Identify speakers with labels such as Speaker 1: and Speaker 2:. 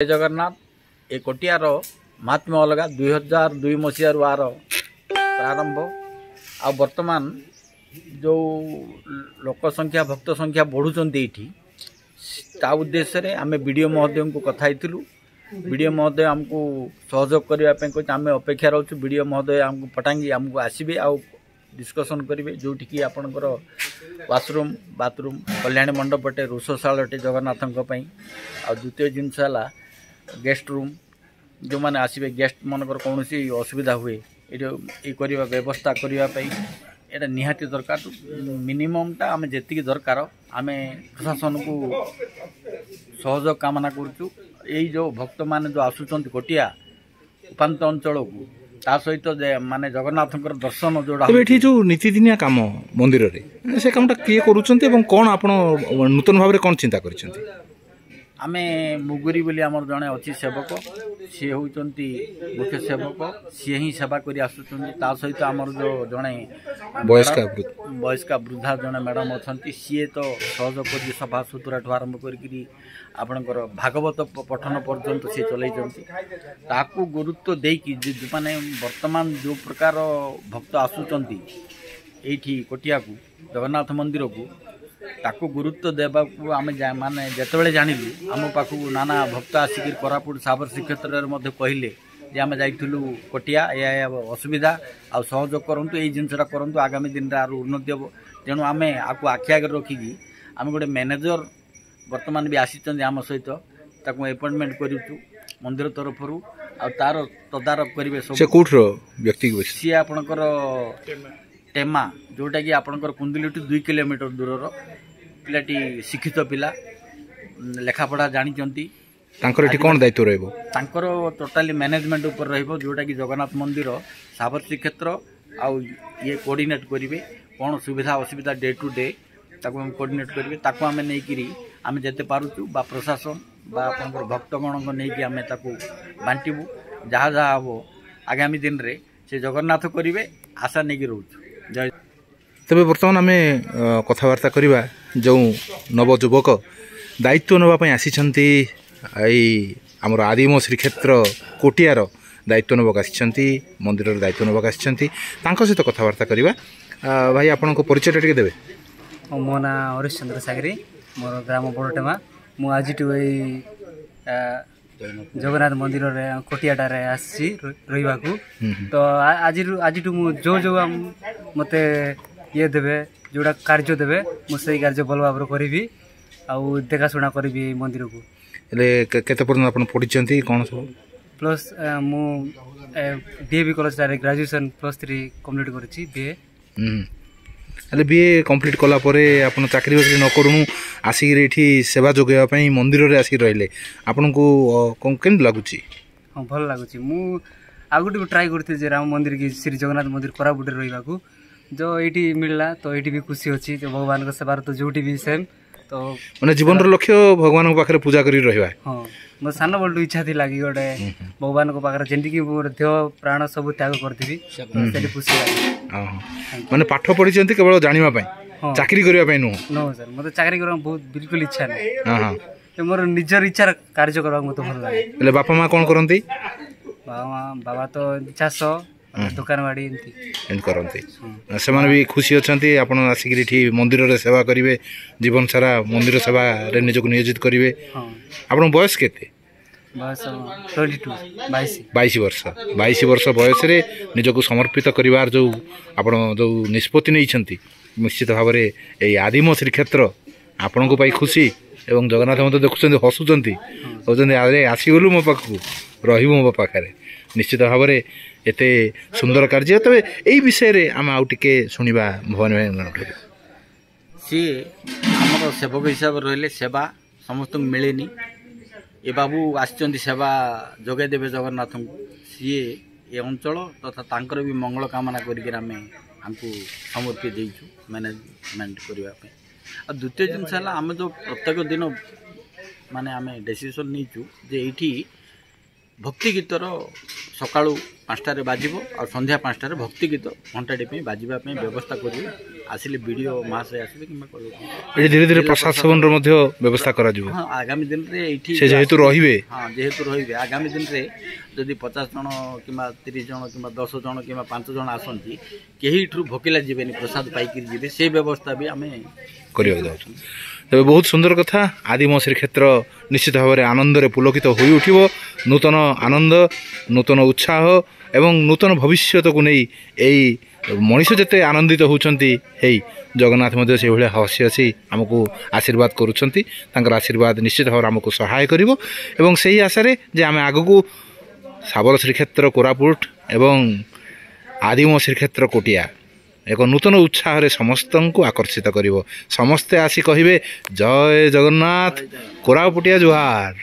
Speaker 1: जय जगन्नाथ ए कोटियार महात्म्य अलग 2002 मसीह आर प्रारंभ आ वर्तमान जो लोक संख्या भक्त संख्या बढ़ुंट ता उद्देश्य आम वीडियो महोदय को कथाई वीडियो महोदय आमको सहयोग करने आम अपेक्षा रोचु वीडियो महोदय आमको पटांगी आमको आसबे आ डिस्कसन करेंगे जोटि आपणकर वाशरूम बाथरूम कल्याणी मंडपटे रोषशालाटे जगन्नाथ आ द्वितीय जिनस गेस्ट रूम जो मैंने आसबे गेस्ट मनकर कौन असुविधा हुए ये करवा व्यवस्था करने ये निहाती दरकार मिनिममटा आम जी दरकार आम प्रशासन को सहयोग कामना करुचु यही जो भक्त मान जो आसुंच कोटिया उपात अंचल को ता सहित माने जगन्नाथ दर्शन जोड़ा
Speaker 2: जो नीतिदिनिया कम मंदिर रे से कामटा किए करूछन्ते कौन आप नूतन भाव में कौन चिंता कर
Speaker 1: आमे मुगुरी बोली आमर जड़े अच्छी सेवक सी होती मुख्य सेवक सी ही सेवा कर आसुच्च सहित आमर जो जड़े वयस्का वृद्धा जड़े मैडम अच्छा सी तो सहयोग कर सफा सुतुरा ठू आरंभ कर भागवत पठन पर्यंत सी चलती गुरुत्व देकी माने वर्तमान जो प्रकार भक्त आसुच्च ये कोटिया को जगन्नाथ मंदिर को ताकू गुरुत्व देवा आम माने जिते जानिलु आम पाखु नाना भक्त आसिक कोरापुट साबर श्रीक्षेत्र में कहले जे आम जाइलु कोटिया या असुविधा आ सहयोग करूँ ये जिनसा करूँ आगामी दिन में उन्नति हम तेणु आम आपको आखि आगे रखिकी आम गोटे मैनेजर वर्तमान भी आसी आम सहित अपॉइंटमेंट करूँ मंदिर तरफ तार तदारख करेंगे सब
Speaker 2: व्यक्ति
Speaker 1: सी आपणकर टेमा जोटा कि आपणकर कुंदिलुटी 2 किलोमीटर दूर पिलाटी शिक्षित पिला लेखापढ़ा जानी
Speaker 2: कौन दायित्व रहिबो
Speaker 1: टोटाली मैनेजमेंट ऊपर रहिबो जोटा कि जगन्नाथ मंदिर साबर श्रीक्षेत्र आउ ये कोऑर्डिनेट करेंगे कौन सुविधा असुविधा डे टू डे ताको हम कोऑर्डिनेट करेंगे ताको आम नहीं आम जेते पारुचु बा प्रशासन बा आपनकर भक्तगण को नहीं आम ताको बांटिबू जहाँ जहाँ हम आगामी दिन रे से जगन्नाथ करेंगे आशा नहीं रोचु जय
Speaker 2: तेज बर्तमान आम कथबार्ता करवा जो नवजुवक दायित्व नापी आसी आमर आदिम श्रीक्षेत्र कोटियार दायित्व नवाक आसी मंदिर दायित्व नवाक आसी सहित कथबार्ता करवा भाई आपण परिचय टे देवे
Speaker 3: मो ना हरिश्चंद्र सागरी मोर ग्राम बड़टेमा मु आज जगन्नाथ मंदिर कोटियाटार आसी रहा तो आज जो जो मत ये देवे जोड़ा कार्य देवे मुझे कार्य भल भाव करी देखाशुना करी मंदिर को
Speaker 2: केते पर्यंत पढ़ी कौन सब
Speaker 3: प्लस मु डीएवी कॉलेज ग्रेजुएशन +3 कंप्लीट करी बीए
Speaker 2: बीए कंप्लीट कला परे आपण चाकरी बाकरी न करूँ आसिक सेवा जोगाई मंदिर में आसिक रहिले आपन को केन लगुच
Speaker 3: हाँ भल लगुच मु आगुटी ट्राई करती राम मंदिर की श्री जगन्नाथ मंदिर कोरापुट रहा जो ये मिलला तो ये भी खुशी अच्छी जो भगवान का सेवार तो जोटी भी सेम तो
Speaker 2: मैंने जीवन लक्ष्य भगवान पाखे पूजा कर रहा हाँ
Speaker 3: मो सान बल्टू इच्छा थी लगी गोटे भगवान को पाखे जेमती देह प्राण सब त्याग करी खुशी लगे
Speaker 2: माने पाठ पढ़ी केवल जानापी चाकरी करने नुह
Speaker 3: नो सर मतलब चाकरी करने बहुत बिल्कुल इच्छा नहीं मोर निजर इच्छा कार्य करने मत भल लगे
Speaker 2: बापा माँ कौन करती
Speaker 3: बाबा तो चाष दुकान बाड़ी
Speaker 2: करती से भी खुशी अच्छा आपड़ आसिक मंदिर में सेवा करेंगे जीवन सारा मंदिर सेवा निजक नियोजित करेंगे आप बयस के 22 वर्ष बयस निजक समर्पित कर जो आप जो निष्पत्ति नहीं निश्चित भाव में ये आदिम श्रीक्षेत्र आपण को खुशी एवं जगन्नाथ मत देखुं हसुँच कहते अरे आसीगलु मो पाखक रही पाखे निश्चित भाव में एते सुंदर कार्य तबे यही विषय रे आम आउ टिके सुनिबा भवन में
Speaker 1: सी आमर सेवक हिसाब रहिले सेवा समस्त मिलेनी ए बाबू आसी सेवा जोगे देवे जगन्नाथ को सी ए अंचल तथा तांकर भी मंगल कामना करके आम हमको समर्पित देचु मैनेजमेंट करने आ द्वितीय जिनस आम जो प्रत्येक दिन माने आम डिसीजन नहीं जे ये भक्ति गीतर सकाळू 5टारे बाजिबो और संध्या 5टारे भक्ति गीत घंटाटी पे बाजिबा पे व्यवस्था करिवे आसिले वीडियो मासे आसिबे किमा करबो
Speaker 2: ए धीरे धीरे प्रशासन रो मध्ये व्यवस्था करा जिवो
Speaker 1: हां आगामी दिन रे एठी
Speaker 2: से जेहेतु रहिबे
Speaker 1: हां जेहेतु रहिबे आगामी दिन रे जदि 50 जन किमा 30 जन किमा 10 जन किमा 5 जन आसंती केही ठु भोकिला जीवेनी प्रसाद पाइकिर जीवे से व्यवस्था भी हमें
Speaker 2: करिया जाउछ तबे बहुत सुंदर कथा आदिम श्रीक्षेत्र निश्चित भाव में आनंद पुलकित हो उठिबो नूतन आनंद नूतन उत्साह एवं नूतन भविष्य को नहीं यही मनीष जिते आनंदित होती जगन्नाथ मध्य से भाई हसी हसी आमको आशीर्वाद करुँच आशीर्वाद निश्चित भाव आमको सहाय करिवो एवं सही आशारे जे आम आगक साबर श्रीक्षेत्र कोरापुट एवं आदिम श्रीक्षेत्र कोटिया एक नूतन उत्साह समस्त को आकर्षित करिवो समस्ते आसी कहिबे जय जगन्नाथ कोरापुटिया जुहार।